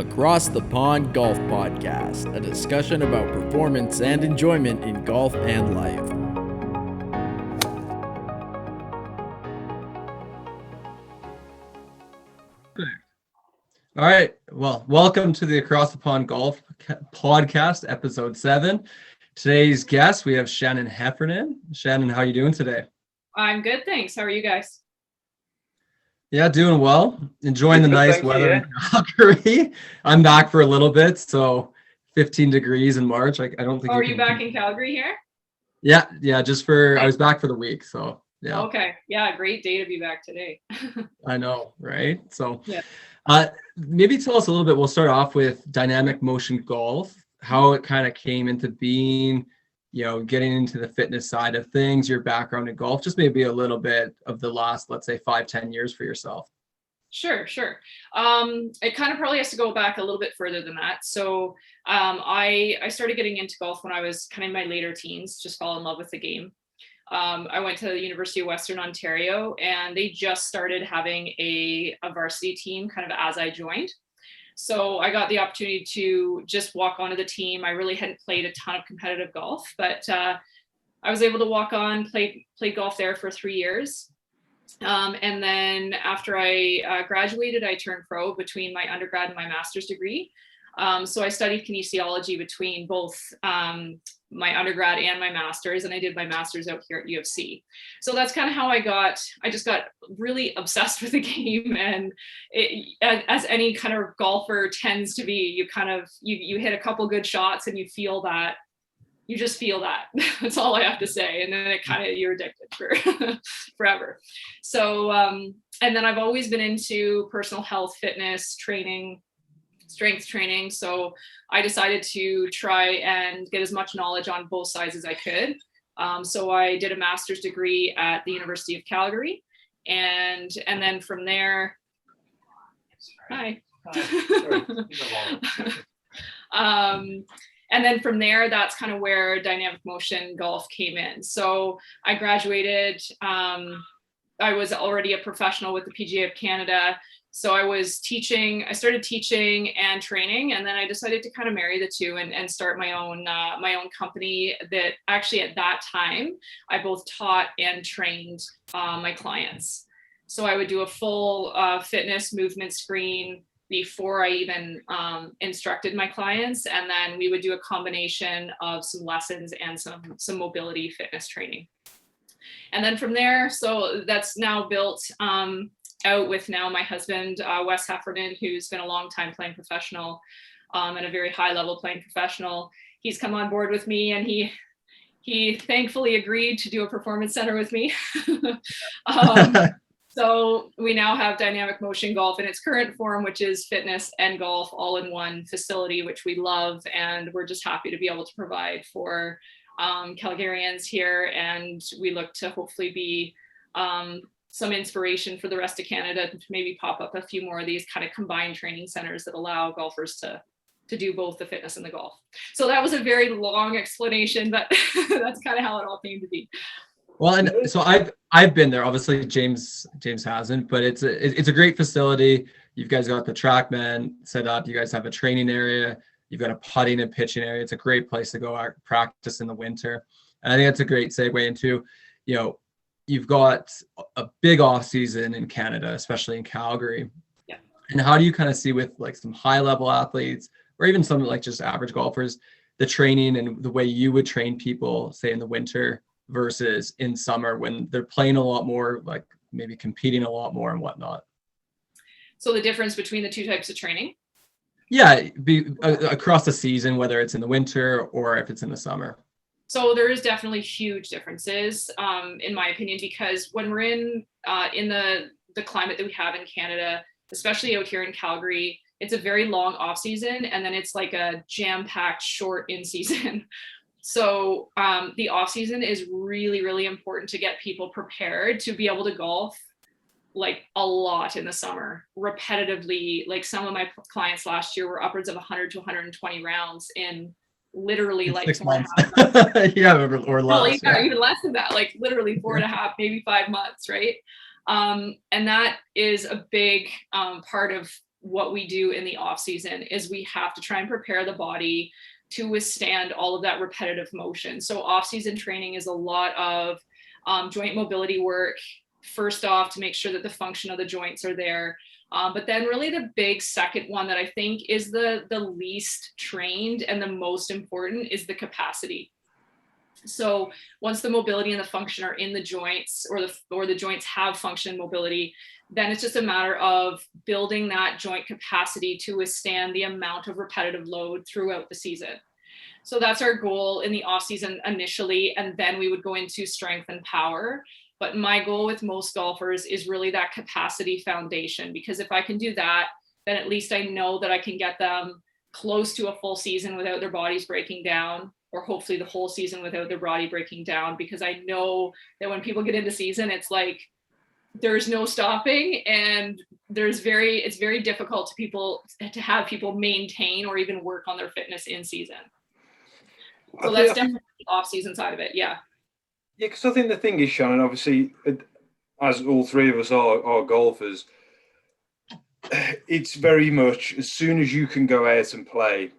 Across the Pond Golf Podcast, a discussion about performance and enjoyment in golf and life. All right. Well, welcome to the Across the Pond Golf Podcast, episode 7. Today's guest, we have Shannon Heffernan. Shannon, how are you doing today? I'm good, thanks. How are you guys? Yeah, doing well. Enjoying the nice weather in Calgary. I'm back for a little bit, so 15 degrees in March. I don't think. Oh, are you back in Calgary here? Yeah. Just for I was back for the week, so yeah. Okay. Yeah, great day to be back today. I know, right? So yeah. Maybe tell us a little bit. We'll start off with dynamic motion golf, how it kind of came into being, getting into the fitness side of things, your background in golf, just maybe a little bit of the last, let's say 5-10 years for yourself. Sure. It kind of probably has to go back a little bit further than that. So I started getting into golf when I was kind of in my later teens, just fell in love with the game. I went to the University of Western Ontario and they just started having a varsity team kind of as I joined. So I got the opportunity to just walk onto the team. I really hadn't played a ton of competitive golf, but I was able to walk on, play golf there for 3 years. And then after I graduated, I turned pro between my undergrad and my master's degree. So I studied kinesiology between both my undergrad and my master's, and I did my master's out here at U of C. So that's kind of how I just got really obsessed with the game. And as any kind of golfer tends to be, you hit a couple good shots and you just feel that. That's all I have to say. And then you're addicted for forever. So, and then I've always been into personal health, fitness, training, strength training. So I decided to try and get as much knowledge on both sides as I could. So I did a master's degree at the University of Calgary. And then from there, and then from there, that's kind of where dynamic motion golf came in. So I graduated, I was already a professional with the PGA of Canada. So I started teaching and training, and then I decided to kind of marry the two and start my own company that actually at that time, I both taught and trained my clients. So I would do a full fitness movement screen before I even instructed my clients. And then we would do a combination of some lessons and some mobility fitness training. And then from there, so that's now built out with now my husband, Wes Heffernan, who's been a long time playing professional and a very high level playing professional. He's come on board with me and he thankfully agreed to do a performance center with me. So we now have dynamic motion golf in its current form, which is fitness and golf all in one facility, which we love. And we're just happy to be able to provide for Calgarians here. And we look to hopefully be some inspiration for the rest of Canada to maybe pop up a few more of these kind of combined training centers that allow golfers to do both the fitness and the golf. So that was a very long explanation, but that's kind of how it all came to be. Well, and so I've been there. Obviously, James hasn't, but it's a great facility. You guys got the TrackMan set up. You guys have a training area. You've got a putting and pitching area. It's a great place to go out practice in the winter. And I think that's a great segue into, you've got a big off season in Canada, especially in Calgary. Yeah. And how do you kind of see with like some high level athletes or even some like just average golfers, the training and the way you would train people, say in the winter versus in summer when they're playing a lot more, like maybe competing a lot more and whatnot? So the difference between the two types of training? Yeah, across the season, whether it's in the winter or if it's in the summer. So there is definitely huge differences, in my opinion, because when we're in the climate that we have in Canada, especially out here in Calgary, it's a very long off season, and then it's like a jam-packed short in season. So the off season is really, really important to get people prepared to be able to golf like a lot in the summer, repetitively. Like some of my clients last year were upwards of 100 to 120 rounds in literally like 6 months. 4.5 months. Yeah, or less. Even less than that, like literally 4.5, maybe 5 months, right? And that is a big part of what we do in the off season is we have to try and prepare the body to withstand all of that repetitive motion. So off season training is a lot of joint mobility work, first off, to make sure that the function of the joints are there. But then really the big second one that I think is the least trained and the most important is the capacity. So once the mobility and the function are in the joints, or the joints have function and mobility, then it's just a matter of building that joint capacity to withstand the amount of repetitive load throughout the season. So that's our goal in the off season initially, and then we would go into strength and power. But my goal with most golfers is really that capacity foundation, because if I can do that, then at least I know that I can get them close to a full season without their bodies breaking down, or hopefully the whole season without their body breaking down, because I know that when people get into season, it's like there's no stopping, and it's very difficult to have people maintain or even work on their fitness in season. So that's definitely the off season side of it. Yeah. Yeah, because I think the thing is, Shannon, obviously, as all three of us are golfers, it's very much as soon as you can go out and play,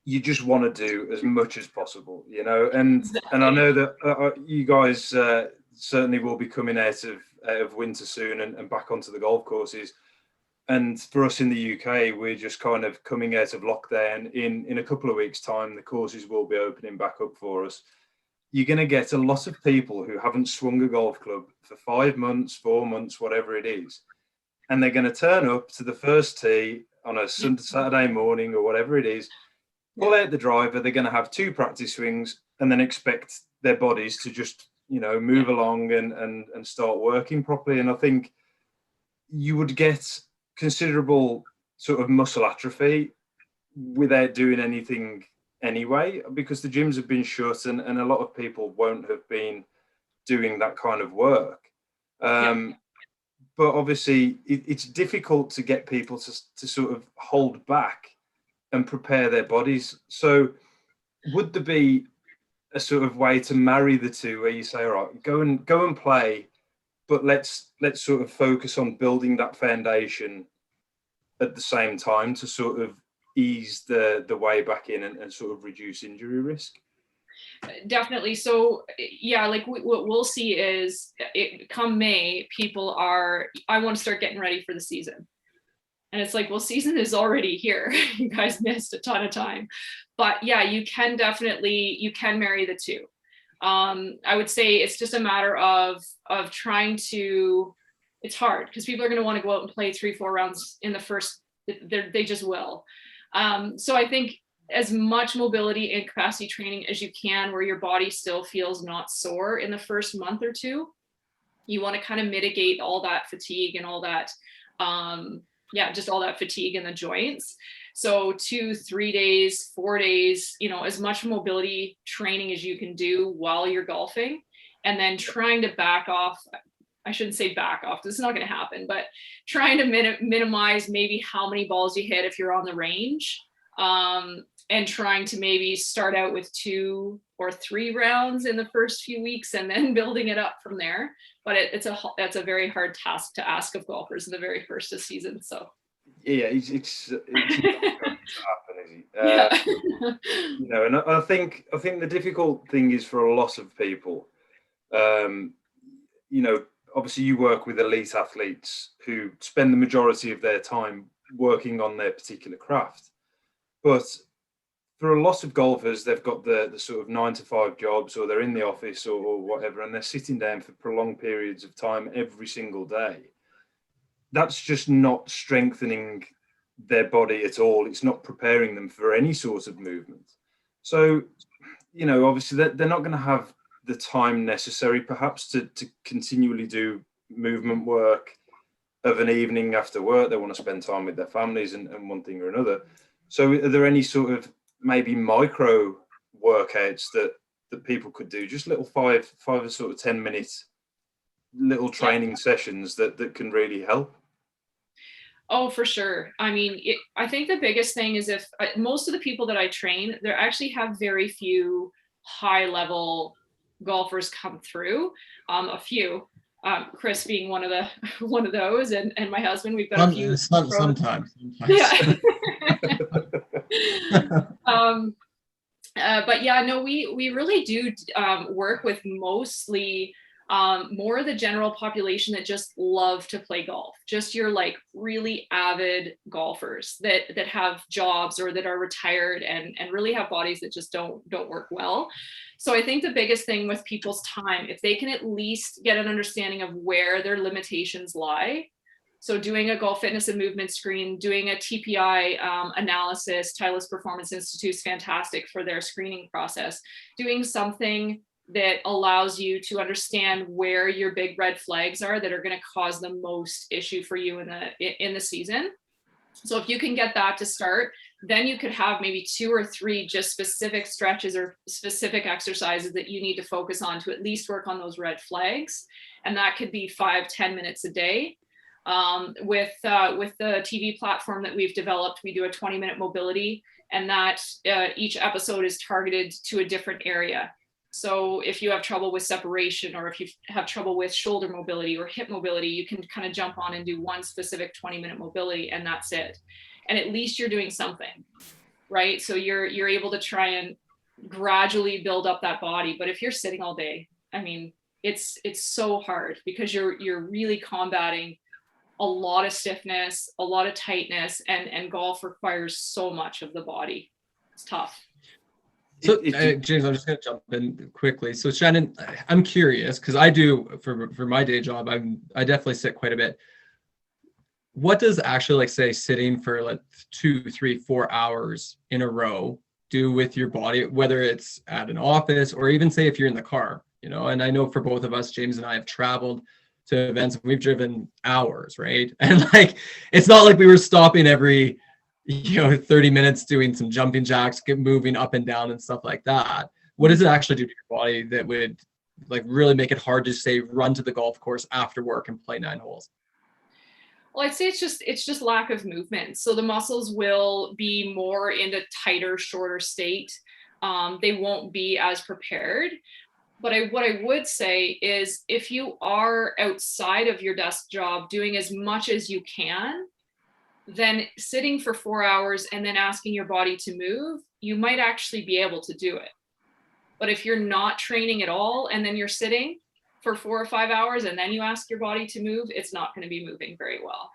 you just want to do as much as possible, you know. And Exactly. and I know that you guys certainly will be coming out of winter soon and back onto the golf courses. And for us in the UK, we're just kind of coming out of lockdown. In a couple of weeks' time, the courses will be opening back up for us. You're going to get a lot of people who haven't swung a golf club for 5 months, 4 months, whatever it is. And they're going to turn up to the first tee on a Saturday morning or whatever it is, pull out the driver. They're going to have 2 practice swings and then expect their bodies to just, you know, move along and start working properly. And I think you would get considerable sort of muscle atrophy without doing anything anyway, because the gyms have been shut and a lot of people won't have been doing that kind of work. But obviously it's difficult to get people to sort of hold back and prepare their bodies. So would there be a sort of way to marry the two where you say, all right, go and play, but let's sort of focus on building that foundation at the same time to sort of ease the way back in and sort of reduce injury risk? Definitely. So yeah, like what we'll see is come May, I want to start getting ready for the season. And it's like, well, season is already here. You guys missed a ton of time. But yeah, you can marry the two. I would say it's just a matter of trying to, it's hard because people are going to want to go out and play 3-4 rounds in the first, they just will. So I think as much mobility and capacity training as you can, where your body still feels not sore in the first month or two, you want to kind of mitigate all that fatigue and all that, just all that fatigue in the joints. So 2, 3 days, 4 days, you know, as much mobility training as you can do while you're golfing, and then trying to back off. I shouldn't say back off, this is not going to happen, but trying to minimize maybe how many balls you hit if you're on the range, and trying to maybe start out with 2 or 3 rounds in the first few weeks and then building it up from there. But that's a very hard task to ask of golfers in the very first of season. So yeah, it's not going to happen, is it? You know, and I think the difficult thing is for a lot of people, you know, obviously you work with elite athletes who spend the majority of their time working on their particular craft. But for a lot of golfers, they've got the sort of 9-to-5 jobs, or they're in the office or whatever, and they're sitting down for prolonged periods of time every single day. That's just not strengthening their body at all. It's not preparing them for any sort of movement. So, you know, obviously they're not going to have the time necessary perhaps to continually do movement work of an evening after work. They want to spend time with their families and one thing or another. So are there any sort of maybe micro workouts that people could do, just little 5 or sort of 10-minute little training sessions that can really help? Oh, for sure. I mean, I think the biggest thing is if most of the people that I train, they actually have very few high level golfers come through, a few. Chris being one of those, and my husband. We've got a few. Sometimes. Yeah. But yeah, no, we really do work with mostly more of the general population that just love to play golf, just your like really avid golfers that have jobs or that are retired and really have bodies that just don't work well. So I think the biggest thing with people's time, if they can at least get an understanding of where their limitations lie. So doing a golf fitness and movement screen, doing a TPI analysis, Titleist Performance Institute is fantastic for their screening process. Doing something that allows you to understand where your big red flags are that are going to cause the most issue for you in the season. So if you can get that to start, then you could have maybe 2 or 3 just specific stretches or specific exercises that you need to focus on to at least work on those red flags. And that could be 5-10 minutes a day. With the TV platform that we've developed, we do a 20-minute mobility, and that each episode is targeted to a different area. So if you have trouble with separation, or if you have trouble with shoulder mobility or hip mobility, you can kind of jump on and do one specific 20-minute mobility, and that's it. And at least you're doing something, right? So you're able to try and gradually build up that body. But if you're sitting all day, I mean, it's so hard because you're really combating a lot of stiffness, a lot of tightness, and golf requires so much of the body. It's tough. So James, I'm just going to jump in quickly. So Shannon, I'm curious because I do for my day job, I definitely sit quite a bit. What does actually, like, say, sitting for like 2, 3, 4 hours in a row do with your body, whether it's at an office or even say if you're in the car, you know? And I know for both of us, James and I have traveled to events, we've driven hours, right? And like, it's not like we were stopping every 30 minutes doing some jumping jacks, moving up and down and stuff like that. What does it actually do to your body that would like really make it hard to say run to the golf course after work and play 9 holes? Well, I'd say it's just lack of movement. So the muscles will be more in a tighter, shorter state. They won't be as prepared. But what I would say is if you are outside of your desk job doing as much as you can, then sitting for 4 hours and then asking your body to move, you might actually be able to do it. But if you're not training at all and then you're sitting for 4 or 5 hours and then you ask your body to move, it's not going to be moving very well.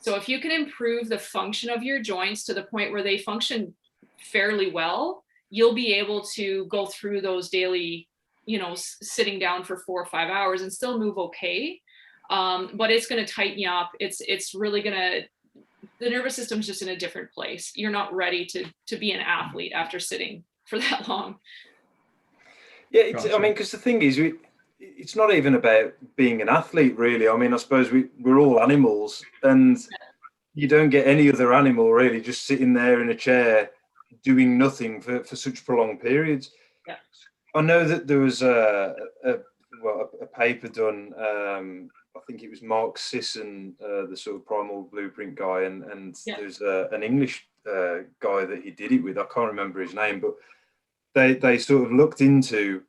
So if you can improve the function of your joints to the point where they function fairly well, you'll be able to go through those daily, sitting down for 4 or 5 hours and still move okay. But it's going to tighten you up. It's really going to, the nervous system's just in a different place. You're not ready to be an athlete after sitting for that long. Yeah, I mean, because the thing is, it's not even about being an athlete, really. I mean, I suppose we're all animals, and you don't get any other animal really just sitting there in a chair doing nothing for such prolonged periods. Yeah. I know that there was a paper done. I think it was Mark Sisson, the sort of Primal Blueprint guy, and there's an English guy that he did it with. I can't remember his name, but they sort of looked into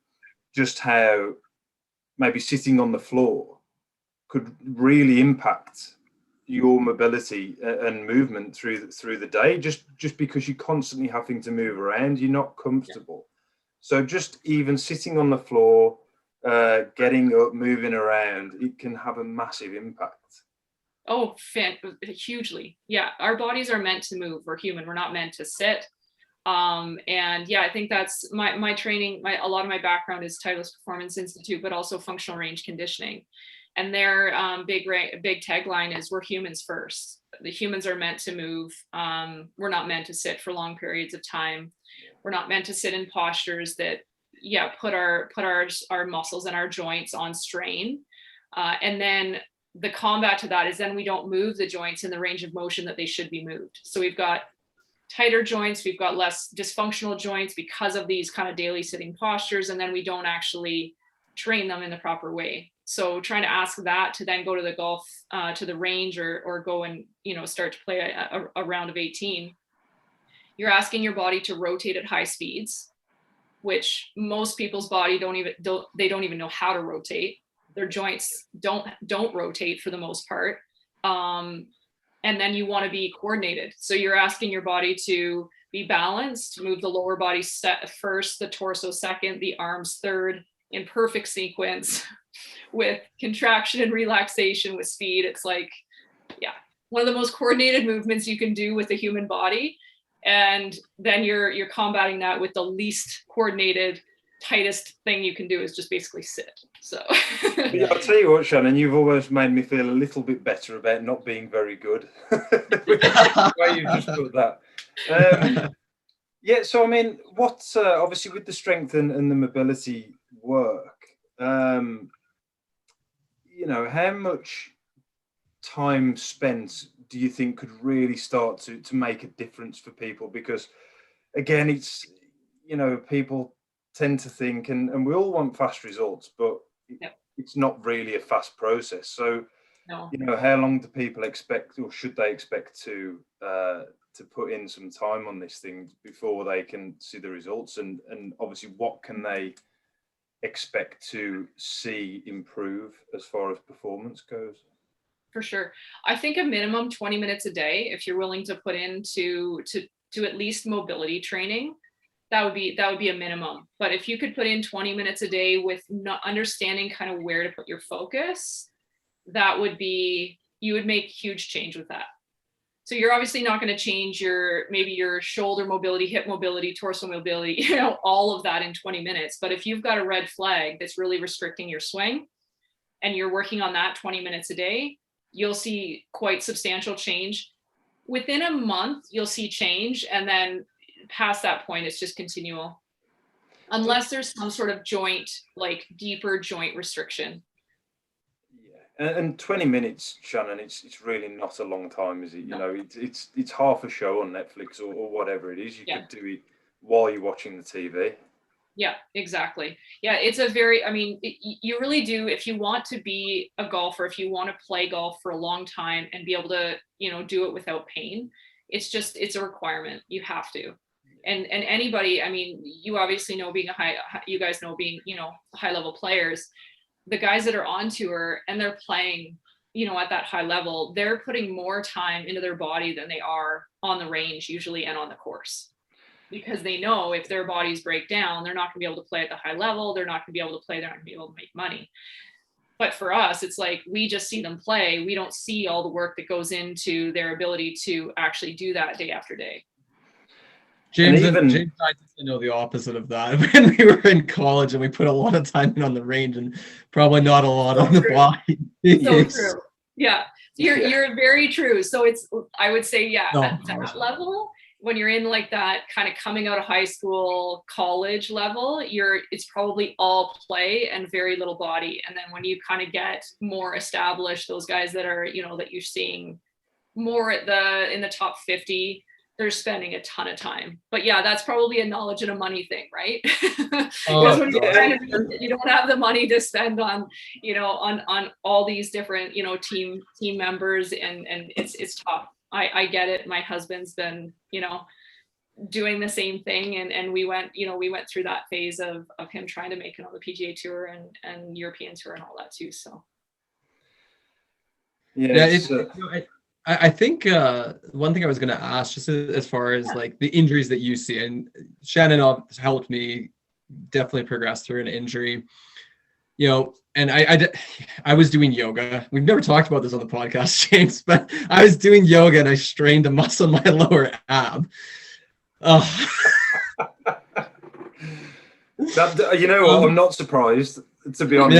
just how maybe sitting on the floor could really impact your mobility and movement through the day, just because you're constantly having to move around, you're not comfortable. So just even sitting on the floor, getting up, moving around, it can have a massive impact. Oh, hugely. Yeah, our bodies are meant to move. We're human. We're not meant to sit. And yeah, I think that's my training. A lot of my background is Titleist Performance Institute, but also functional range conditioning. And their big tagline is "We're humans first." The humans are meant to move. We're not meant to sit for long periods of time. We're not meant to sit in postures that, put our muscles and our joints on strain. And then the combat to that is then we don't move the joints in the range of motion that they should be moved. So we've got tighter joints, we've got less dysfunctional joints because of these kind of daily sitting postures, and then we don't actually train them in the proper way. So trying to ask that to then go to the golf, to the range or go and, start to play a round of 18, you're asking your body to rotate at high speeds, which most people's body don't even know how to rotate. their joints don't rotate for the most part. And then you want to be coordinated. So you're asking your body to be balanced, move the lower body first, the torso second, the arms third, in perfect sequence with contraction and relaxation with speed. It's like, yeah, one of the most coordinated movements you can do with the human body. And then you're combating that with the least coordinated, tightest thing you can do is just basically sit. So yeah, I'll tell you what, Shannon, you've almost made me feel a little bit better about not being very good. The way you just put that. Yeah, so I mean, what's obviously with the strength and the mobility work, you know, how much time spent do you think could really start to make a difference for people? Because again, it's, you know, people tend to think, and we all want fast results, but it's not really a fast process. So, you know, how long do people expect, or should they expect to put in some time on this thing before they can see the results? And obviously, what can they expect to see improve as far as performance goes? For sure. I think a minimum 20 minutes a day, if you're willing to put into to at least mobility training, that would be a minimum. But if you could put in 20 minutes a day with not understanding kind of where to put your focus, that would be, you would make huge change with that. So you're obviously not going to change maybe your shoulder mobility, hip mobility, torso mobility, you know, all of that in 20 minutes. But if you've got a red flag that's really restricting your swing and you're working on that 20 minutes a day, you'll see quite substantial change. Within a month, you'll see change. And then past that point, it's just continual. Unless there's some sort of joint, like deeper joint restriction. Yeah, and 20 minutes, Shannon, it's really not a long time, is it? You know, it's half a show on Netflix or whatever it is. You could do it while you're watching the TV. Yeah, exactly. Yeah, it's a very, I mean, you really do, if you want to be a golfer, if you want to play golf for a long time and be able to, you know, do it without pain, it's a requirement. You have to. And anybody, I mean, you obviously know, you guys know, being, you know, high level players, the guys that are on tour and they're playing, you know, at that high level, they're putting more time into their body than they are on the range usually and on the course. Because they know if their bodies break down, they're not going to be able to play at the high level. They're not going to be able to play. They're not going to be able to make money. But for us, it's like, we just see them play. We don't see all the work that goes into their ability to actually do that day after day. James and I know the opposite of that. When we were in college and we put a lot of time in on the range and probably not a lot on the body. So true. Yeah. You're very true. So I would say, at that level, when you're in like that kind of coming out of high school, college level, it's probably all play and very little body. And then when you kind of get more established, those guys that are, you know, that you're seeing more in the top 50, they're spending a ton of time. But yeah, that's probably a knowledge and a money thing, right? Because when you don't have the money to spend on, you know, on all these different, you know, team members, and it's tough. I get it. My husband's been, you know, doing the same thing, and we went through that phase of him trying to make it on the PGA Tour and European Tour and all that too. So I think one thing I was going to ask, just as far as like the injuries that you see, and Shannon helped me definitely progress through an injury, you know, and I was doing yoga. We've never talked about this on the podcast, James, but I was doing yoga and I strained a muscle in my lower ab. You know what? I'm not surprised, to be honest.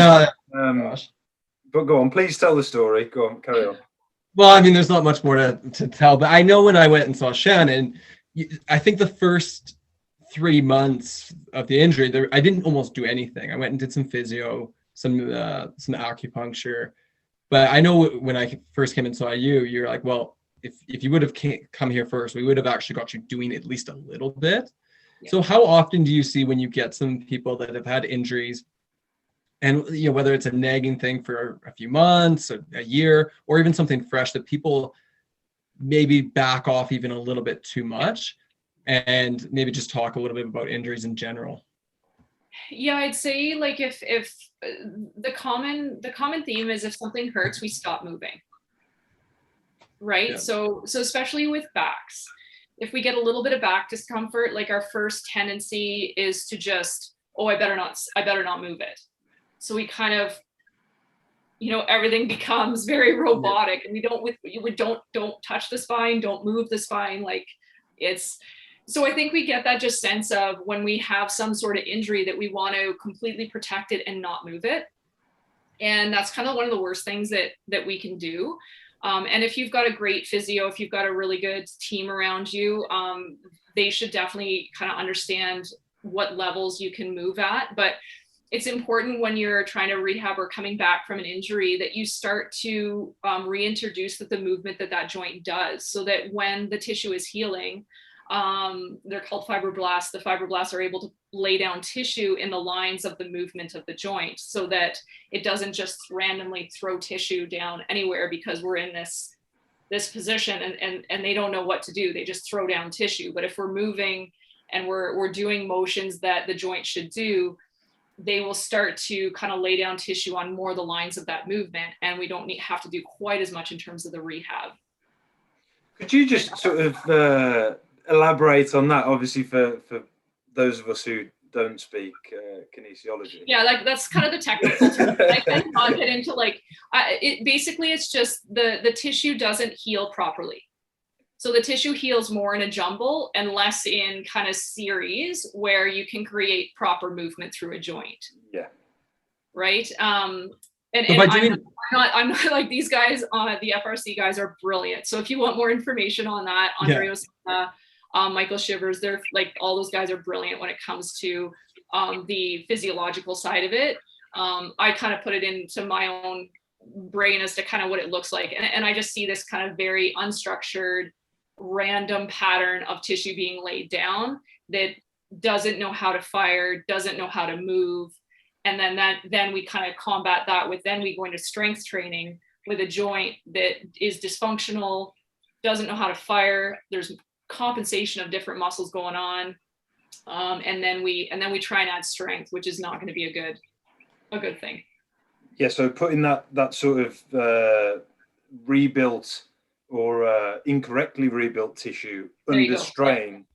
Yeah. But go on, please tell the story. Go on, carry on. Well, I mean, there's not much more to tell, but I know when I went and saw Shannon, I think the first 3 months of the injury, I didn't almost do anything. I went and did some physio, some acupuncture. But I know when I first came and saw you're like, well, if you would have come here first, we would have actually got you doing at least a little bit. Yeah. So how often do you see when you get some people that have had injuries, and you know, whether it's a nagging thing for a few months, a year, or even something fresh, that people maybe back off even a little bit too much, and maybe just talk a little bit about injuries in general? Yeah, I'd say like if the common theme is if something hurts, we stop moving. Right? Yeah. So especially with backs, if we get a little bit of back discomfort, like our first tendency is to just, oh, I better not move it. So we kind of, everything becomes very robotic, and we don't touch the spine, don't move the spine. Like so I think we get that just sense of when we have some sort of injury that we want to completely protect it and not move it. And that's kind of one of the worst things that we can do. And if you've got a great physio, if you've got a really good team around you, they should definitely kind of understand what levels you can move at. But it's important when you're trying to rehab or coming back from an injury that you start to reintroduce the movement that joint does, so that when the tissue is healing, they're called fibroblasts. The fibroblasts are able to lay down tissue in the lines of the movement of the joint, so that it doesn't just randomly throw tissue down anywhere because we're in this position and they don't know what to do. They just throw down tissue. But if we're moving and we're doing motions that the joint should do, they will start to kind of lay down tissue on more of the lines of that movement, and we don't have to do quite as much in terms of the rehab. Could you just sort of elaborate on that, obviously for those of us who don't speak kinesiology? Yeah, like that's kind of the technical term. I cannot get into basically it's just the tissue doesn't heal properly. So the tissue heals more in a jumble and less in kind of series where you can create proper movement through a joint. Yeah. Right. And I'm not like these guys. The FRC guys are brilliant. So if you want more information on that, Andre Osuna, Michael Shivers, they're like, all those guys are brilliant when it comes to the physiological side of it. I kind of put it into my own brain as to kind of what it looks like. And I just see this kind of very unstructured, random pattern of tissue being laid down that doesn't know how to fire, doesn't know how to move. And then we kind of combat that with, then we go into strength training with a joint that is dysfunctional, doesn't know how to fire. There's compensation of different muscles going on. And then we try and add strength, which is not going to be a good thing. Yeah. So putting that sort of rebuilt or incorrectly rebuilt tissue under strain,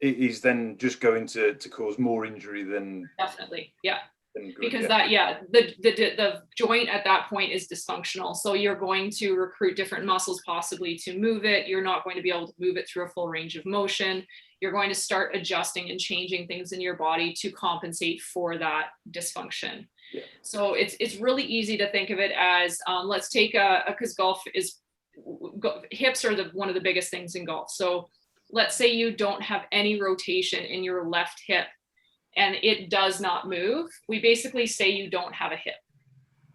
it is then just going to cause more injury than definitely. Yeah. Because the joint at that point is dysfunctional. So you're going to recruit different muscles possibly to move it. You're not going to be able to move it through a full range of motion. You're going to start adjusting and changing things in your body to compensate for that dysfunction. Yeah. So it's really easy to think of it as, let's take because hips are one of the biggest things in golf. So let's say you don't have any rotation in your left hip and it does not move. We basically say you don't have a hip.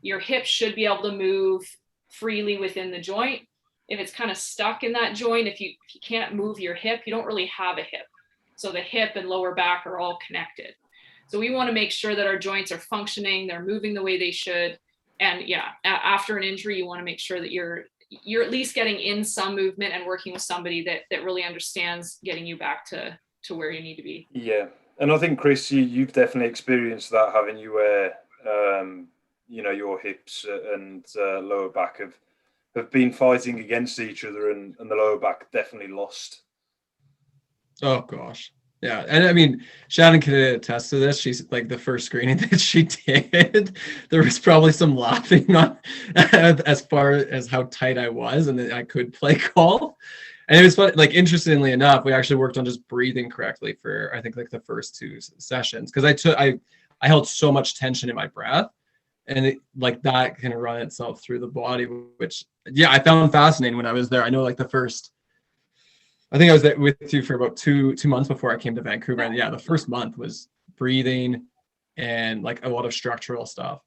Your hip should be able to move freely within the joint. If it's kind of stuck in that joint, if you can't move your hip, you don't really have a hip. So the hip and lower back are all connected. So we want to make sure that our joints are functioning, they're moving the way they should. And yeah, after an injury, you want to make sure that you're at least getting in some movement and working with somebody that really understands getting you back to where you need to be. Yeah. And I think, Chris, you've definitely experienced that, having you where, your hips and lower back have been fighting against each other, and the lower back definitely lost. Oh, gosh. Yeah. And I mean, Shannon can attest to this. She's like, the first screening that she did, there was probably some laughing on as far as how tight I was and that I could play golf. And it was fun. Like, interestingly enough, we actually worked on just breathing correctly for, I think, like the first 2 sessions, because I held so much tension in my breath, and that can run itself through the body, which, yeah, I found fascinating when I was there. I know, like, I think I was there with you for about two months before I came to Vancouver. And yeah, the first month was breathing and like a lot of structural stuff.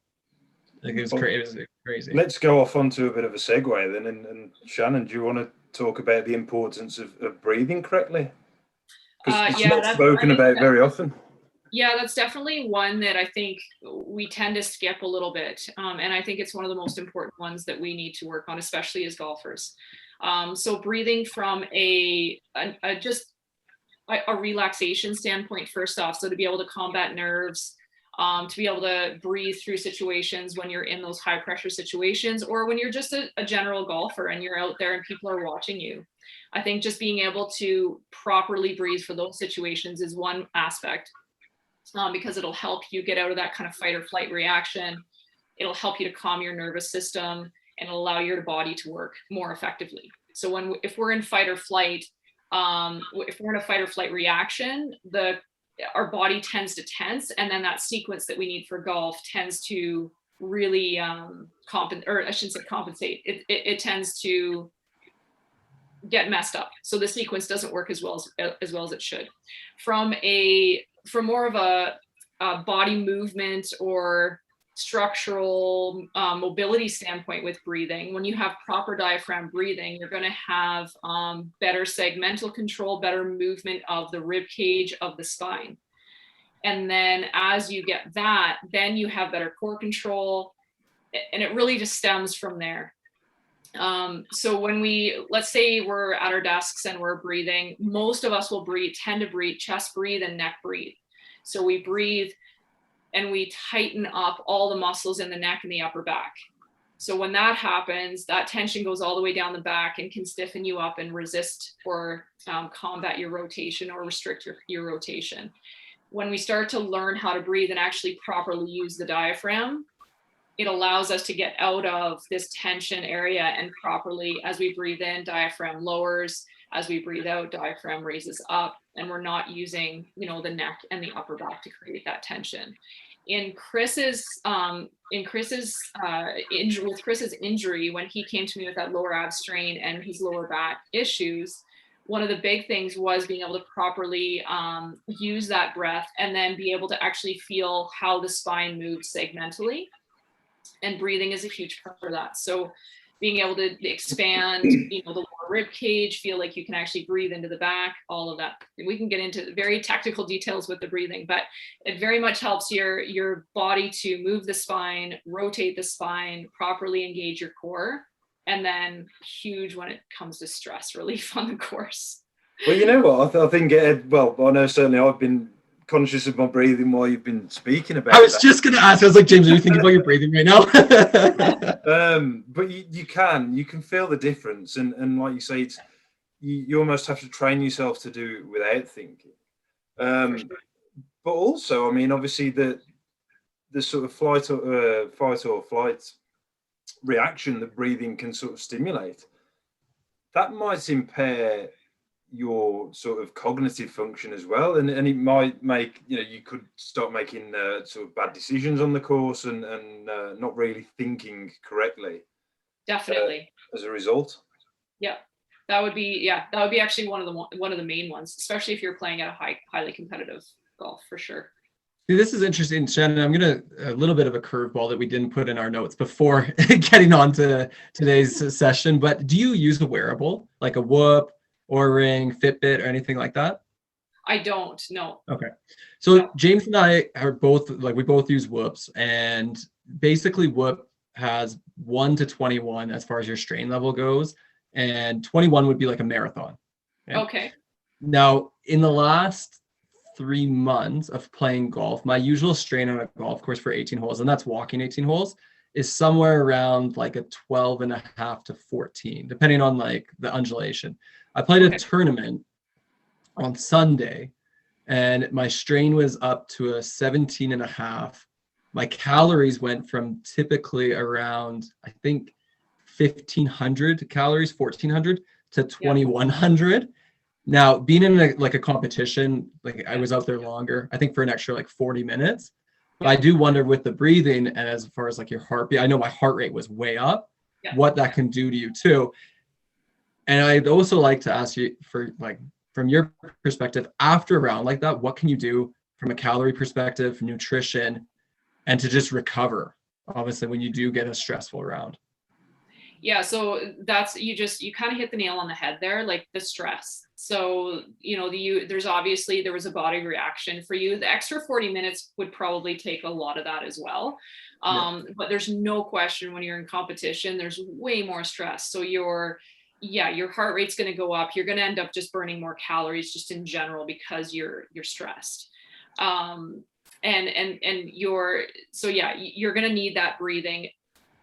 Like, it was crazy. Let's go off onto a bit of a segue then. And Shannon, do you want to talk about the importance of breathing correctly? Because it's not spoken about very often. Yeah, that's definitely one that I think we tend to skip a little bit. And I think it's one of the most important ones that we need to work on, especially as golfers. So breathing from a relaxation standpoint, first off, so to be able to combat nerves, to be able to breathe through situations when you're in those high pressure situations, or when you're just a general golfer and you're out there and people are watching you. I think just being able to properly breathe for those situations is one aspect, because it'll help you get out of that kind of fight or flight reaction. It'll help you to calm your nervous system and allow your body to work more effectively. So if we're in fight or flight, if we're in a fight or flight reaction, our body tends to tense, and then that sequence that we need for golf tends to really compensate, or I shouldn't say compensate. It tends to get messed up. So the sequence doesn't work as well as it should. From more of a body movement or structural mobility standpoint with breathing, when you have proper diaphragm breathing, you're going to have better segmental control, better movement of the rib cage, of the spine. And then as you get that, then you have better core control, and it really just stems from there. So let's say we're at our desks and we're breathing, most of us will tend to breathe, chest breathe and neck breathe. So we breathe and we tighten up all the muscles in the neck and the upper back. So when that happens, that tension goes all the way down the back and can stiffen you up and resist or combat your rotation or restrict your rotation. When we start to learn how to breathe and actually properly use the diaphragm, it allows us to get out of this tension area, and properly, as we breathe in, diaphragm lowers. As we breathe out, diaphragm raises up, and we're not using, the neck and the upper back to create that tension. With Chris's injury, when he came to me with that lower ab strain and his lower back issues, one of the big things was being able to properly use that breath and then be able to actually feel how the spine moves segmentally. And breathing is a huge part of that. So being able to expand, the lower rib cage, feel like you can actually breathe into the back, all of that. We can get into very technical details with the breathing, but it very much helps your body to move the spine, rotate the spine, properly engage your core, and then huge when it comes to stress relief on the course. Well, you know what? I think, I know certainly I've been conscious of my breathing while you've been speaking about it. I was just going to ask, I was like, James, are you thinking about your breathing right now? But you can feel the difference. And like you say, you almost have to train yourself to do it without thinking. But also, I mean, obviously the sort of fight or flight reaction that breathing can sort of stimulate, that might impair your sort of cognitive function as well, and it might make you could start making sort of bad decisions on the course and not really thinking correctly. Definitely. As a result. Yeah, that would be actually one of the main ones, especially if you're playing at a highly competitive golf, for sure. This is interesting, Shannon. I'm gonna a little bit of a curveball that we didn't put in our notes before getting on to today's session. But do you use a wearable like a Whoop, or Ring, FitBit, or anything like that? I don't, no. Okay. So James and I are both, we both use Whoops, and basically Whoop has 1 to 21 as far as your strain level goes, and 21 would be like a marathon. Yeah? Okay. Now, in the last 3 months of playing golf, my usual strain on a golf course for 18 holes, and that's walking 18 holes, is somewhere around like a 12.5 to 14, depending on like the undulation. I played a tournament on Sunday, and my strain was up to a 17.5. My calories went from typically around, I think, 1,500 calories, 1,400 to 2,100. Now, being in a competition, I was out there longer, I think for an extra 40 minutes. But I do wonder with the breathing, and as far as your heartbeat, I know my heart rate was way up, what that can do to you too. And I'd also like to ask you for from your perspective, after a round like that, what can you do from a calorie perspective, nutrition, and to just recover, obviously, when you do get a stressful round? Yeah, so that's, you kind of hit the nail on the head there, like the stress. So, there was a body reaction for you. The extra 40 minutes would probably take a lot of that as well. But there's no question when you're in competition, there's way more stress. So your heart rate's going to go up. You're going to end up just burning more calories just in general because you're stressed. you're going to need that breathing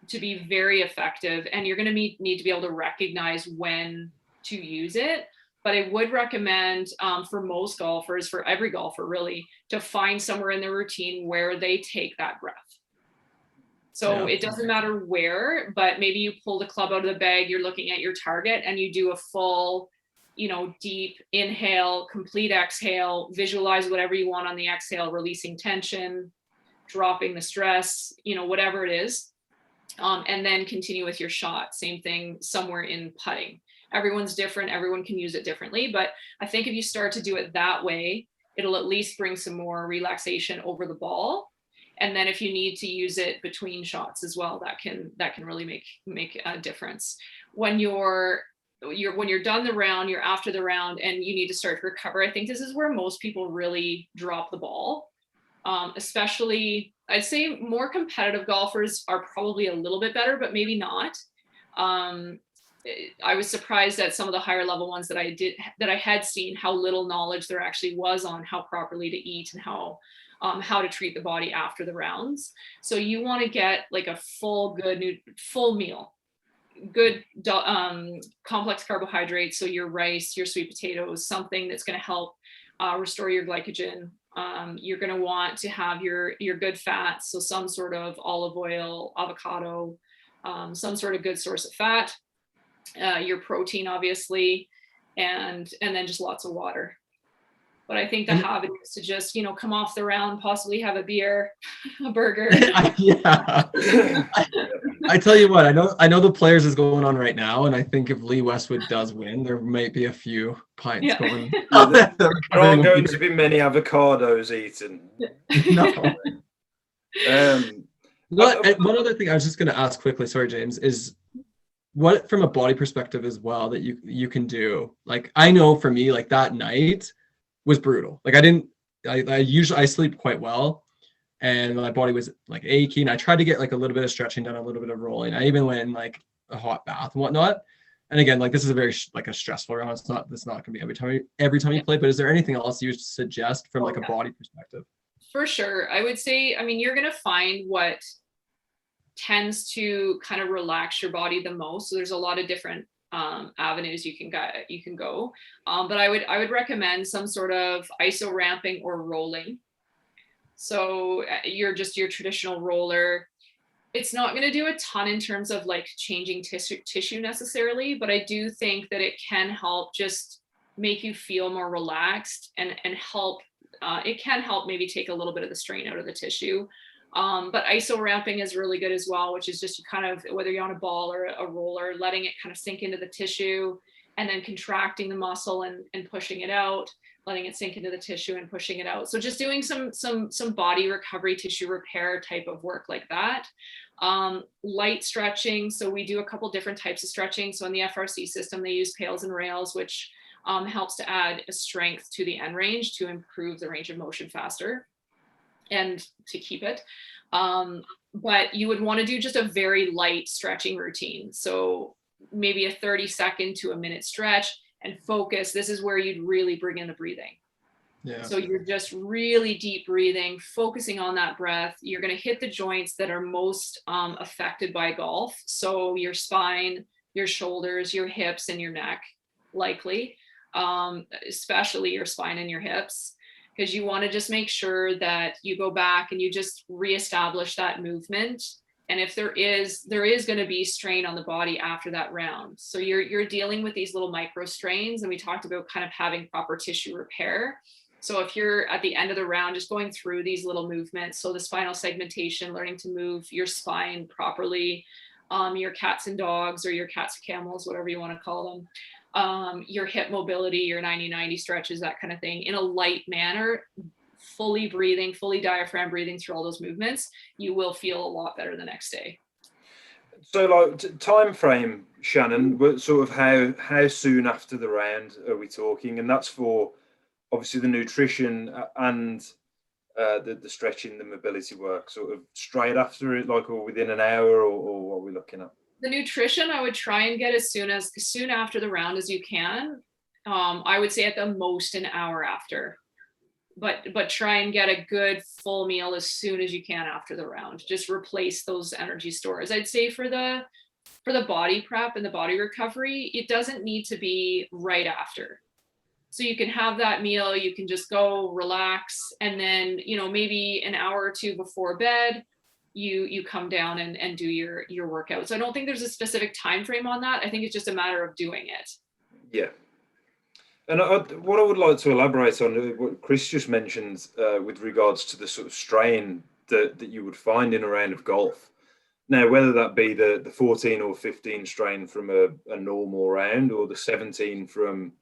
to be very effective, and you're going to need to be able to recognize when to use it. But I would recommend for most golfers, for every golfer really, to find somewhere in their routine where they take that breath. So it doesn't matter where, but maybe you pull the club out of the bag, you're looking at your target, and you do a full, deep inhale, complete exhale, visualize whatever you want on the exhale, releasing tension, dropping the stress, whatever it is. And then continue with your shot. Same thing somewhere in putting. Everyone's different. Everyone can use it differently. But I think if you start to do it that way, it'll at least bring some more relaxation over the ball. And then if you need to use it between shots as well, that can really make a difference. When you're done the round, you're after the round, and you need to start to recover. I think this is where most people really drop the ball. Especially, I'd say more competitive golfers are probably a little bit better, but maybe not. I was surprised at some of the higher level ones that I had seen, how little knowledge there actually was on how properly to eat and how to treat the body after the rounds. So you want to get like a full meal, good complex carbohydrates. So your rice, your sweet potatoes, something that's going to help restore your glycogen. You're going to want to have your good fats. So some sort of olive oil, avocado, some sort of good source of fat, your protein, obviously, and then just lots of water. But I think the habit is to just, come off the round, possibly have a beer, a burger. I tell you what, I know the Players is going on right now, and I think if Lee Westwood does win, there might be a few pints going. There aren't going to be many avocados eaten. No. One other thing I was just going to ask quickly, sorry, James, is what from a body perspective as well that you can do. Like, I know for me, like that night was brutal. Like I sleep quite well, and my body was like aching. I tried to get like a little bit of stretching done, a little bit of rolling. I even went in like a hot bath and whatnot. And again, like this is a very like a stressful round. It's not going to be every time you play, but is there anything else you would suggest from like a body perspective? For sure. I would say, you're going to find what tends to kind of relax your body the most. So there's a lot of different avenues you can go. But I would recommend some sort of iso ramping or rolling. So you're just your traditional roller. It's not going to do a ton in terms of like changing tissue necessarily, but I do think that it can help just make you feel more relaxed and help. It can help maybe take a little bit of the strain out of the tissue. But iso ramping is really good as well, which is just kind of, whether you're on a ball or a roller, letting it kind of sink into the tissue and then contracting the muscle and pushing it out, letting it sink into the tissue and pushing it out. So just doing some body recovery, tissue repair type of work like that. Light stretching. So we do a couple different types of stretching. So in the FRC system, they use pails and rails, which helps to add a strength to the end range to improve the range of motion faster and to keep it. But you would want to do just a very light stretching routine. So maybe a 30-second to a minute stretch and focus. This is where you'd really bring in the breathing. Yeah. So you're just really deep breathing, focusing on that breath. You're going to hit the joints that are most affected by golf. So your spine, your shoulders, your hips, and your neck, likely, especially your spine and your hips, because you want to just make sure that you go back and you just reestablish that movement. And if there is going to be strain on the body after that round. So you're dealing with these little micro strains, and we talked about kind of having proper tissue repair. So if you're at the end of the round, just going through these little movements, so the spinal segmentation, learning to move your spine properly, your cats and dogs, or your cats and camels, whatever you want to call them, your hip mobility, your 90-90 stretches, that kind of thing, in a light manner, fully breathing, fully diaphragm breathing through all those movements, you will feel a lot better the next day. So like time frame, Shannon, sort of how soon after the round are we talking? And that's for obviously the nutrition and the stretching, the mobility work, sort of straight after it, like, or within an hour, or what are we looking at? The nutrition, I would try and get as soon after the round as you can. I would say at the most an hour after. but try and get a good full meal as soon as you can after the round. Just replace those energy stores. I'd say for the body prep and the body recovery, it doesn't need to be right after. So you can have that meal, you can just go relax, and then, you know, maybe an hour or two before bed, you come down and do your workout. So I don't think there's a specific time frame on that. I think it's just a matter of doing it. Yeah. And what I would like to elaborate on what Chris just mentioned with regards to the sort of strain that you would find in a round of golf. Now, whether that be the 14 or 15 strain from a normal round, or the 17 from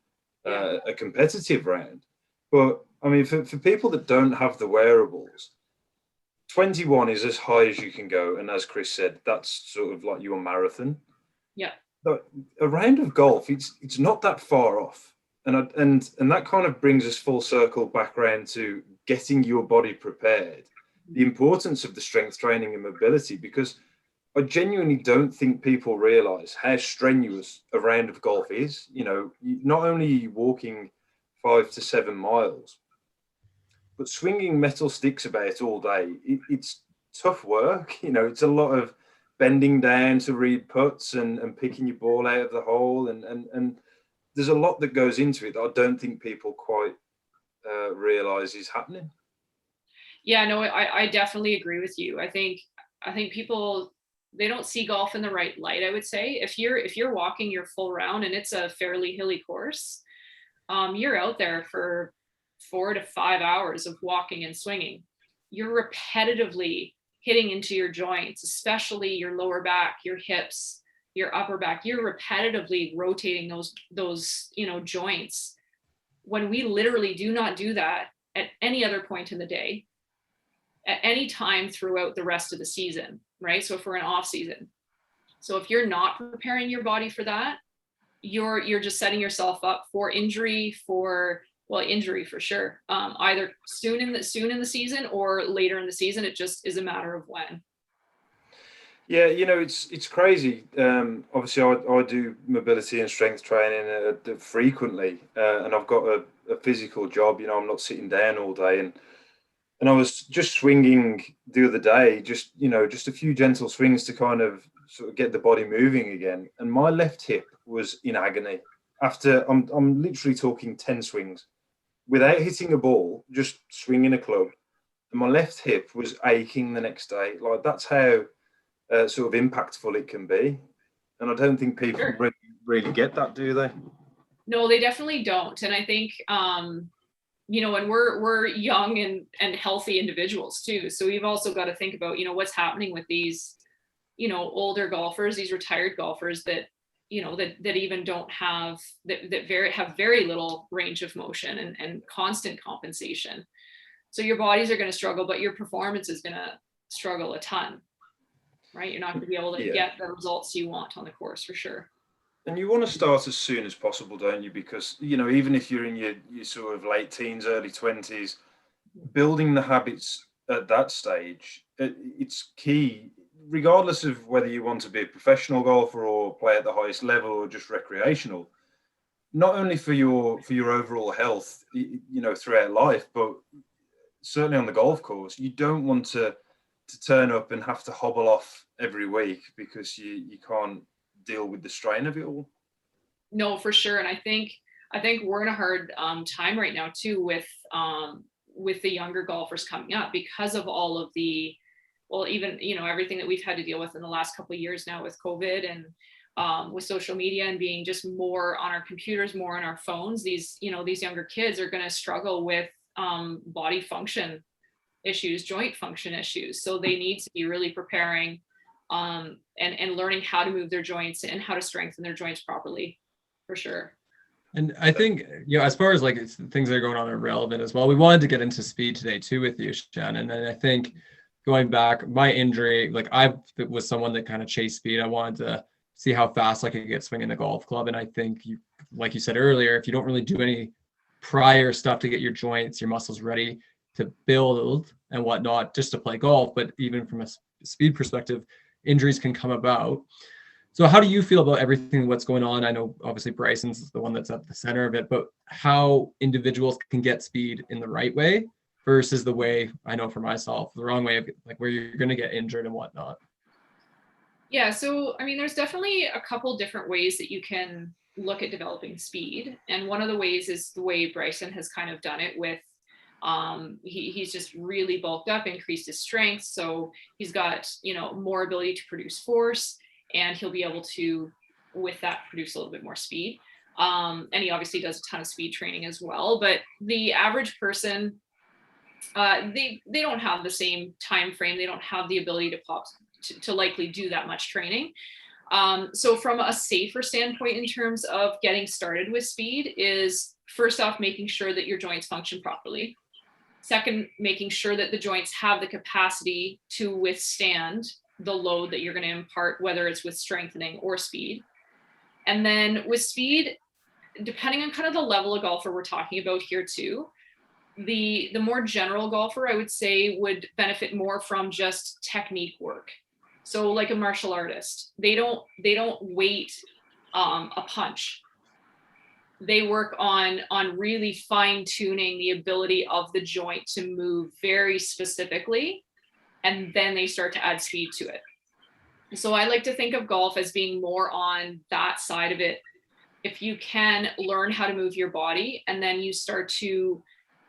a competitive round. But I mean, for people that don't have the wearables, 21 is as high as you can go. And as Chris said, that's sort of like your marathon. Yeah. But a round of golf, it's not that far off. And that kind of brings us full circle back around to getting your body prepared, the importance of the strength training and mobility, because I genuinely don't think people realize how strenuous a round of golf is. You know, not only are you walking 5 to 7 miles, but swinging metal sticks about all day. It's tough work. You know, it's a lot of bending down to read putts and picking your ball out of the hole. And there's a lot that goes into it that I don't think people quite realize is happening. Yeah, no, I definitely agree with you. I think people, they don't see golf in the right light. I would say if you're walking your full round and it's a fairly hilly course, you're out there for 4 to 5 hours of walking and swinging. You're repetitively hitting into your joints, especially your lower back, your hips, your upper back. You're repetitively rotating those joints, when we literally do not do that at any other point in the day, at any time throughout the rest of the season, right? So if we're in off season, so if you're not preparing your body for that, you're just setting yourself up for injury for sure. Either soon in the season or later in the season. It just is a matter of when. Yeah, you know, it's crazy. Obviously, I do mobility and strength training frequently, and I've got a physical job. You know, I'm not sitting down all day, and I was just swinging the other day, just a few gentle swings to kind of sort of get the body moving again. And my left hip was in agony after I'm literally talking 10 swings without hitting a ball, just swinging a club. And my left hip was aching the next day. Like, that's how sort of impactful it can be. And I don't think people really get that, do they? No, they definitely don't. And I think, and we're young and healthy individuals too. So we've also got to think about, what's happening with these, older golfers, these retired golfers that, that even don't have, have very little range of motion and constant compensation. So your bodies are going to struggle, but your performance is going to struggle a ton, right? You're not going to be able to get the results you want on the course for sure. And you want to start as soon as possible, don't you? Because, even if you're in your sort of late teens, early 20s, building the habits at that stage, it's key, regardless of whether you want to be a professional golfer or play at the highest level or just recreational, not only for your overall health, throughout life, but certainly on the golf course. You don't want to turn up and have to hobble off every week because you can't deal with the strain of it all. No, for sure. And I think we're in a hard time right now too with the younger golfers coming up because of all of the, even everything that we've had to deal with in the last couple of years now with COVID and with social media and being just more on our computers, more on our phones. These younger kids are going to struggle with body function issues, joint function issues. So they need to be really preparing and learning how to move their joints and how to strengthen their joints properly, for sure. And I think, as far as like things that are going on are relevant as well. We wanted to get into speed today too with you, Shannon. And I think going back, my injury, like I was someone that kind of chased speed. I wanted to see how fast I could get swinging the golf club. And I think like you said earlier, if you don't really do any prior stuff to get your joints, your muscles ready to build and whatnot, just to play golf, but even from a speed perspective, injuries can come about. So how do you feel about everything what's going on? I know obviously Bryson's the one that's at the center of it, but how individuals can get speed in the right way versus the way, I know for myself, the wrong way, of like where you're going to get injured and whatnot. Yeah, so I mean, there's definitely a couple different ways that you can look at developing speed. And one of the ways is the way Bryson has kind of done it with he's just really bulked up, increased his strength. So he's got, more ability to produce force, and he'll be able to, with that, produce a little bit more speed. And he obviously does a ton of speed training as well. But the average person, they don't have the same time frame. They don't have the ability to likely do that much training. So from a safer standpoint in terms of getting started with speed is, first off, making sure that your joints function properly. Second, making sure that the joints have the capacity to withstand the load that you're going to impart, whether it's with strengthening or speed. And then with speed, depending on kind of the level of golfer we're talking about here too, the more general golfer, I would say, would benefit more from just technique work. So like a martial artist, they don't wait a punch. They work on really fine tuning the ability of the joint to move very specifically, and then they start to add speed to it. So I like to think of golf as being more on that side of it. If you can learn how to move your body, and then you start to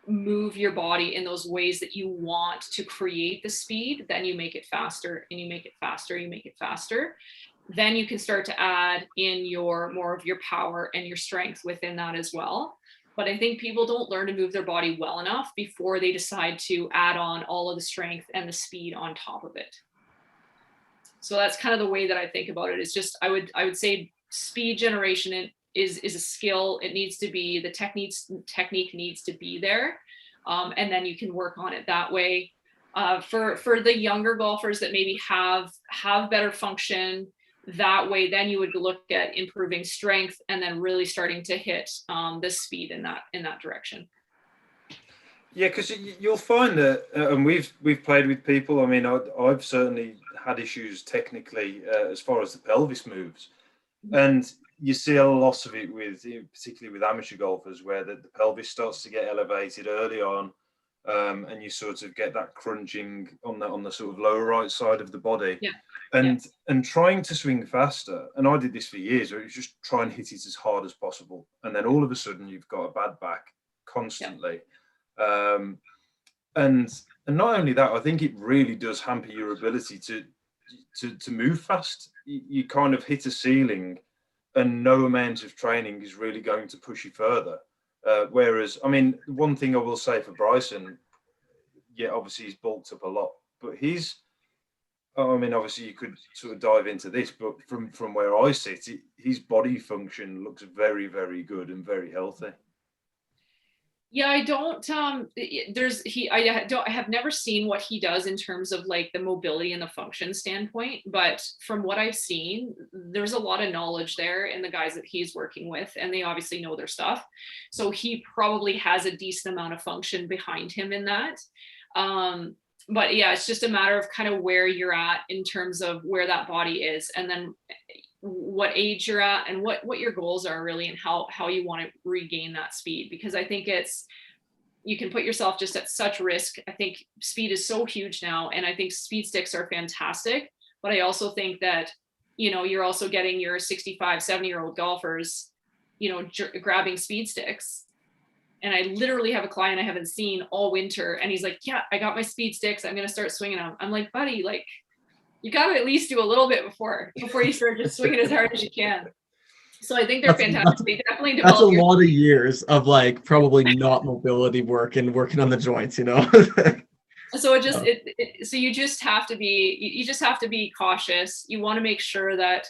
move your body in those ways that you want to create the speed, then you make it faster, and you make it faster, you make it faster. Then you can start to add in more of your power and your strength within that as well. But I think people don't learn to move their body well enough before they decide to add on all of the strength and the speed on top of it. So that's kind of the way that I think about it. Is just, I would say speed generation is a skill. It needs to be, the technique needs to be there. And then you can work on it that way. For the younger golfers that maybe have better function, that way, then you would look at improving strength and then really starting to hit the speed in that direction. Yeah, because you'll find that, and we've played with people. I mean, I've certainly had issues technically as far as the pelvis moves, and you see a lot of it particularly with amateur golfers, where the pelvis starts to get elevated early on, and you sort of get that crunching on the sort of lower right side of the body. Yeah. And trying to swing faster, and I did this for years, where it was just try and hit it as hard as possible, and then all of a sudden you've got a bad back constantly. Yeah. And not only that, I think it really does hamper your ability to move fast. You kind of hit a ceiling, and no amount of training is really going to push you further. Whereas, I mean, one thing I will say for Bryson, yeah, obviously he's bulked up a lot, but I mean, obviously you could sort of dive into this, but from where I sit, his body function looks very, very good and very healthy. Yeah, I don't. I have never seen what he does in terms of like the mobility and the function standpoint. But from what I've seen, there's a lot of knowledge there in the guys that he's working with, and they obviously know their stuff. So he probably has a decent amount of function behind him in that. But yeah, it's just a matter of kind of where you're at in terms of where that body is, and then what age you're at and what your goals are really, and how you want to regain that speed. Because I think you can put yourself just at such risk. I think speed is so huge now, and I think speed sticks are fantastic. But I also think that, you're also getting your 65, 70-year-old golfers, grabbing speed sticks. And I literally have a client I haven't seen all winter, and he's like, yeah, I got my speed sticks, I'm going to start swinging them. I'm like, buddy, like, you got to at least do a little bit before you start just swinging as hard as you can. So I think they're fantastic. They definitely develop. That's a lot of years of like probably not mobility work and working on the joints, So so you just have to be cautious. You want to make sure that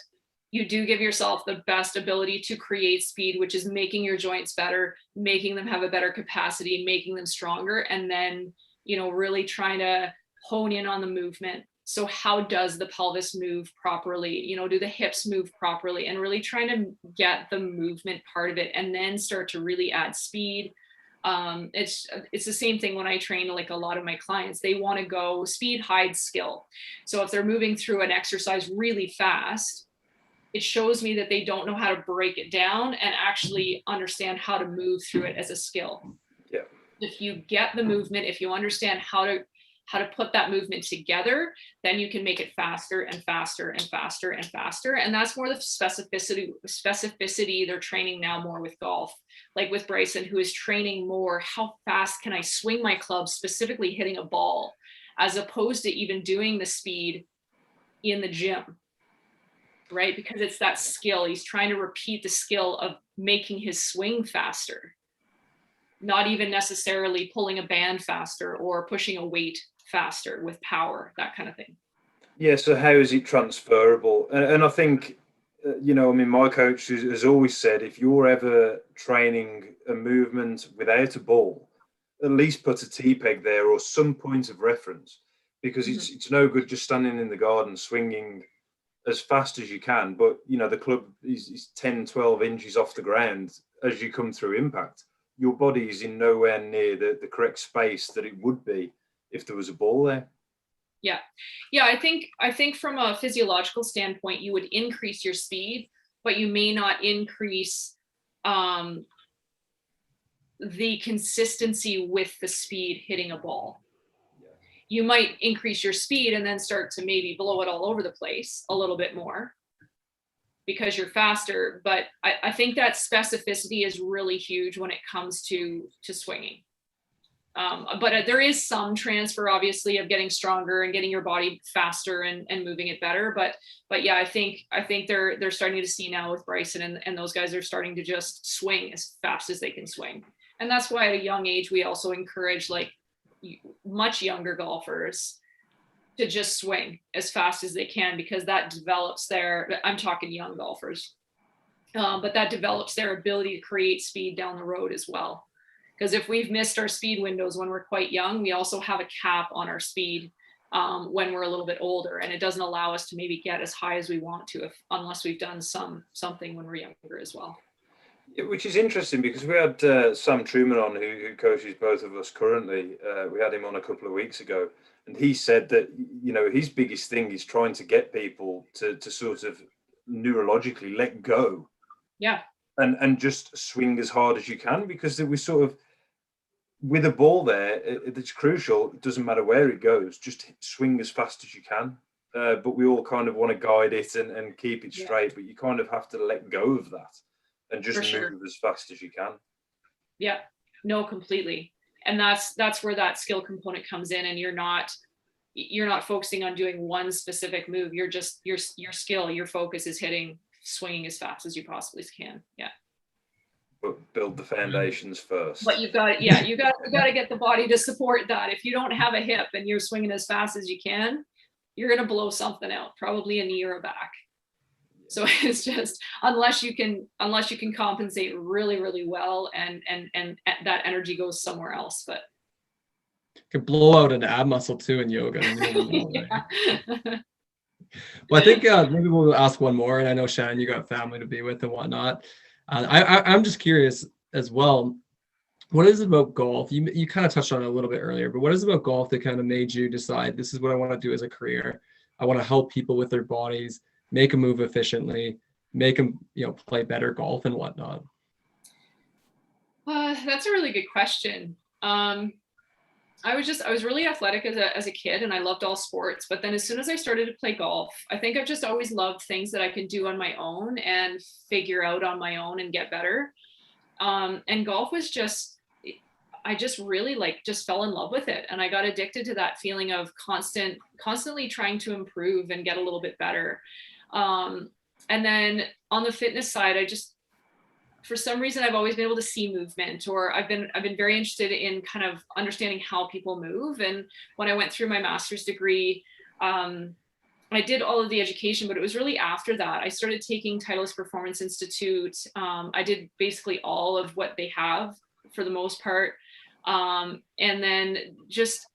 you do give yourself the best ability to create speed, which is making your joints better, making them have a better capacity, making them stronger, and then, really trying to hone in on the movement. So how does the pelvis move properly? Do the hips move properly? And really trying to get the movement part of it, and then start to really add speed. It's the same thing when I train like a lot of my clients. They want to go speed hides skill. So if they're moving through an exercise really fast, it shows me that they don't know how to break it down and actually understand how to move through it as a skill. Yeah. If you get the movement, if you understand how to put that movement together, then you can make it faster and faster and faster and faster. And that's more the specificity they're training now more with golf. Like with Bryson, who is training more, how fast can I swing my club, specifically hitting a ball, as opposed to even doing the speed in the gym, right? Because it's that skill. He's trying to repeat the skill of making his swing faster, not even necessarily pulling a band faster or pushing a weight faster with power, that kind of thing. Yeah, so how is it transferable? And I think, my coach has always said, if you're ever training a movement without a ball, at least put a T-peg there or some point of reference, because it's no good just standing in the garden swinging as fast as you can, but the club is 10, 12 inches off the ground as you come through impact. Your body is in nowhere near the correct space that it would be if there was a ball there. Yeah. I think from a physiological standpoint, you would increase your speed, but you may not increase the consistency with the speed hitting a ball. You might increase your speed and then start to maybe blow it all over the place a little bit more because you're faster. But I think that specificity is really huge when it comes to swinging. But there is some transfer, obviously, of getting stronger and getting your body faster and moving it better. But yeah, I think they're starting to see now with Bryson and those guys are starting to just swing as fast as they can swing. And that's why at a young age, we also encourage like much younger golfers to just swing as fast as they can, because that develops I'm talking young golfers, but that develops their ability to create speed down the road as well. Because if we've missed our speed windows when we're quite young, we also have a cap on our speed when we're a little bit older, and it doesn't allow us to maybe get as high as we want to unless we've done something when we're younger as well. Which is interesting, because we had Sam Truman on, who coaches both of us currently. We had him on a couple of weeks ago, and he said that his biggest thing is trying to get people to sort of neurologically let go. Yeah. And just swing as hard as you can, because we sort of, with a ball there, it's crucial. It doesn't matter where it goes, just swing as fast as you can. But we all kind of want to guide it and keep it straight, but you kind of have to let go of that and just move as fast as you can. Yeah, no, completely. And that's where that skill component comes in, and you're not focusing on doing one specific move. You're just your skill, your focus is swinging as fast as you possibly can. Yeah. But build the foundations first. But you got to get the body to support that. If you don't have a hip and you're swinging as fast as you can, you're going to blow something out, probably a knee or a back. So it's just, unless you can compensate really, really well and that energy goes somewhere else. But could blow out an ab muscle too in yoga. Right? Well, I think maybe we'll ask one more. And I know, Shannon, you got family to be with and whatnot. I'm just curious as well. What is it about golf? You kind of touched on it a little bit earlier, but what is it about golf that kind of made you decide this is what I want to do as a career? I want to help people with their bodies, make them move efficiently, make them play better golf and whatnot. That's a really good question. I was really athletic as a kid, and I loved all sports. But then as soon as I started to play golf, I think I've just always loved things that I can do on my own and figure out on my own and get better. And golf was I just really just fell in love with it. And I got addicted to that feeling of constantly trying to improve and get a little bit better. And then on the fitness side, for some reason, I've always been able to see movement, or I've been very interested in kind of understanding how people move. And when I went through my master's degree, I did all of the education, but it was really after that I started taking Titleist Performance Institute. I did basically all of what they have for the most part. And then just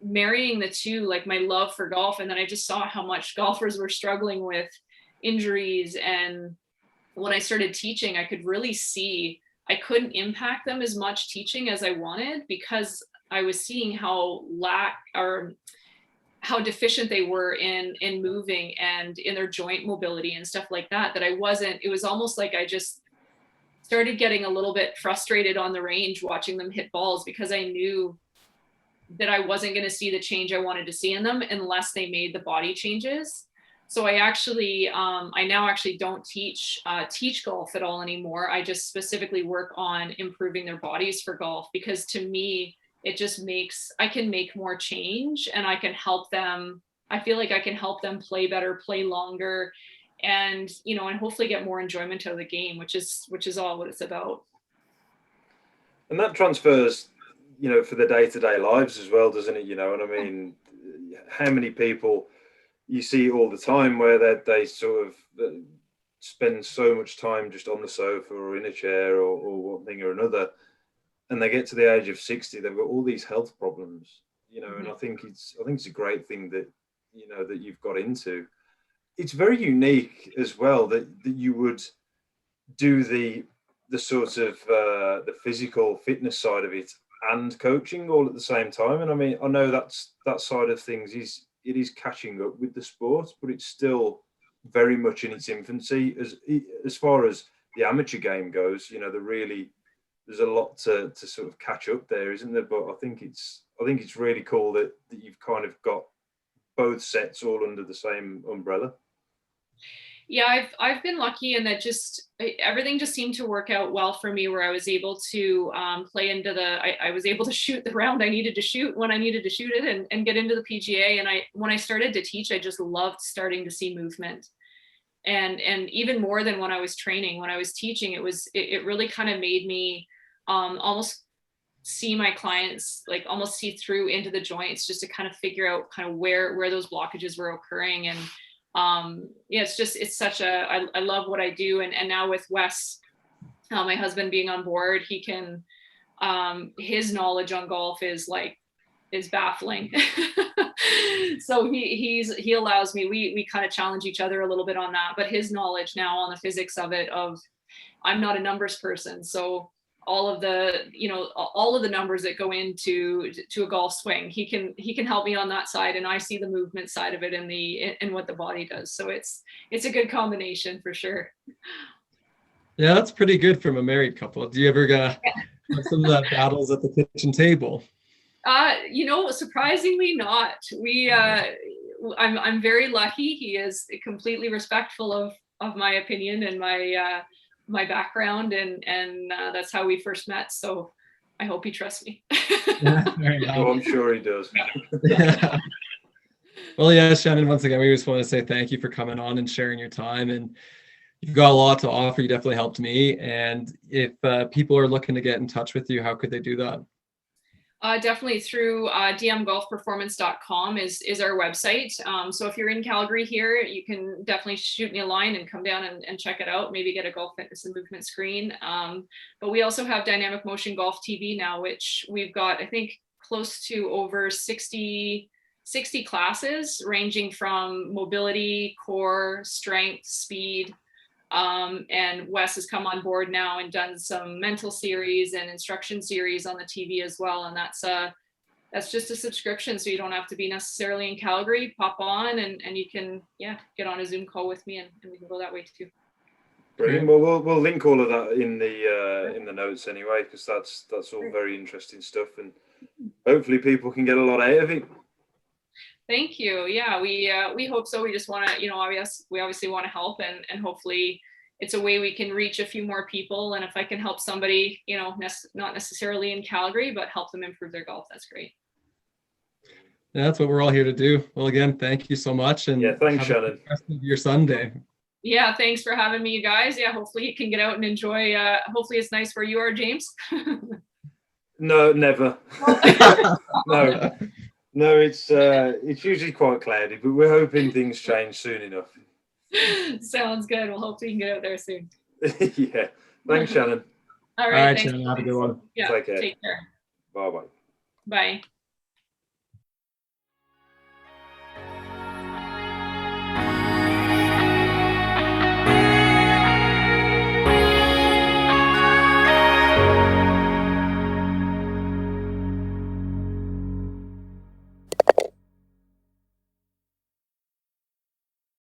marrying the two, like my love for golf. And then I just saw how much golfers were struggling with injuries. And when I started teaching, I could really see I couldn't impact them as much teaching as I wanted, because I was seeing how how deficient they were in moving and in their joint mobility and stuff like that, that it was almost like I just started getting a little bit frustrated on the range watching them hit balls, because I knew that I wasn't going to see the change I wanted to see in them unless they made the body changes. So I now actually don't teach golf at all anymore. I just specifically work on improving their bodies for golf, because to me, it just I can make more change, and I can help them. I feel like I can help them play better, play longer, and, and hopefully get more enjoyment out of the game, which is all what it's about. And that transfers, for the day-to-day lives as well, doesn't it? And I mean, how many people you see all the time where they sort of spend so much time just on the sofa or in a chair or one thing or another, and they get to the age of 60, they've got all these health problems, and I think it's a great thing that, that you've got into. It's very unique as well that you would do the sort of the physical fitness side of it and coaching all at the same time. And I mean, I know that side of things is catching up with the sport, but it's still very much in its infancy as far as the amateur game goes. There's a lot to sort of catch up there, isn't there? But I think it's really cool that you've kind of got both sets all under the same umbrella. Yeah, I've been lucky in that everything just seemed to work out well for me, where I was able to play into I was able to shoot the round I needed to shoot when I needed to shoot it, and get into the PGA. And when I started to teach, I just loved starting to see movement. And even more than when I was training, when I was teaching, it really kind of made me almost see my clients, like almost see through into the joints, just to kind of figure out kind of where those blockages were occurring. And I love what I do. And now with Wes, my husband, being on board, he can, his knowledge on golf is baffling. So he allows me, we kind of challenge each other a little bit on that, but his knowledge now on the physics of it, I'm not a numbers person. So all of the numbers that go into a golf swing, he can help me on that side, and I see the movement side of it and what the body does. So it's a good combination for sure. Yeah, that's pretty good from a married couple. Do you ever have some of that battles at the kitchen table? Surprisingly not. I'm very lucky. He is completely respectful of my opinion and my background, and that's how we first met. So I hope he trusts me. Oh, I'm sure he does. Yeah. Well, yeah, Shannon, once again, we just want to say thank you for coming on and sharing your time. And you've got a lot to offer. You definitely helped me. And if people are looking to get in touch with you, how could they do that? Definitely through dmgolfperformance.com is our website. So if you're in Calgary here, you can definitely shoot me a line and come down and check it out. Maybe get a golf fitness and movement screen. But we also have Dynamic Motion Golf TV now, which we've got, I think, close to over 60 classes, ranging from mobility, core, strength, speed. And Wes has come on board now and done some mental series and instruction series on the TV as well. And that's just a subscription. So you don't have to be necessarily in Calgary, pop on and you can, get on a Zoom call with me and we can go that way too. Brilliant. Well, we'll link all of that in the notes anyway, because that's all very interesting stuff, and hopefully people can get a lot out of it. Thank you. Yeah, we hope so. We just want to, we obviously want to help, and hopefully it's a way we can reach a few more people. And if I can help somebody, not necessarily in Calgary, but help them improve their golf, that's great. Yeah, that's what we're all here to do. Well, again, thank you so much. And thanks, Shannon. Rest of your Sunday. Yeah, thanks for having me, you guys. Yeah, hopefully you can get out and enjoy. Hopefully it's nice where you are, James. No, never. No, it's usually quite cloudy, but we're hoping things change soon enough. Sounds good. We'll hope we can get out there soon. Yeah. Thanks, Shannon. All right, Shannon. Have a good one. Yeah. Take care. Bye-bye. Bye.